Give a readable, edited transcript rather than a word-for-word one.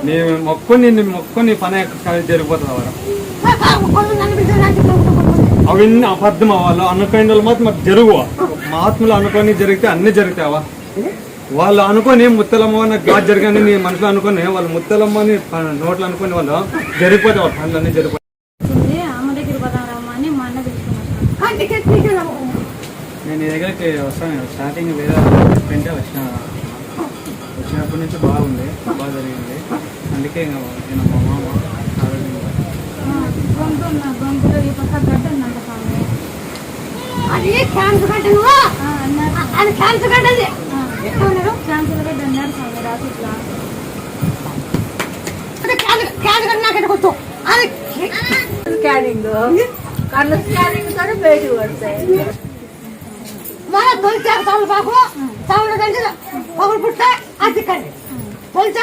నీ మొక్కుని పని జరిగిపోతుంది. అవన్నీ అబద్ధం అవ్వాలి అనుకునే వాళ్ళు మాత్రం మాకు జరుగు. మహాత్ములు అనుకొని జరిగితే అన్ని జరుగుతావా? వాళ్ళు అనుకొని ముత్తలమ్మ గాజు జరగని నీ మనసులో అనుకుని వాళ్ళు ముత్తలమ్మని నోట్లు అనుకుని వాళ్ళు జరిగిపోతే వాళ్ళ పనులు అన్ని జరిగిపోతాయి. నేను నీ దగ్గరికి వస్తాను. స్టార్టింగ్ వేరే చెప్పంటే వచ్చినప్పటి నుంచి బాగుంది, బాగా జరిగింది. అందుకే నేను మా మామ అది క్యాన్సర్ గడ్డ అది క్యాన్సర్ గడ్డ క్యాన్సర్ గడ్డ అన్నారు స్వామి రాసిట్లా క్యాన్సర్ గడ్డ నాకెట కొట్టు అది స్కానింగ్ కళ్ళు స్కానింగ్ కూడా బయటకు పడతాయి. మన తొలిచాక తమలపాకు తమల దగ్గర పగులు పుట్ట అది కండి తొలిచాక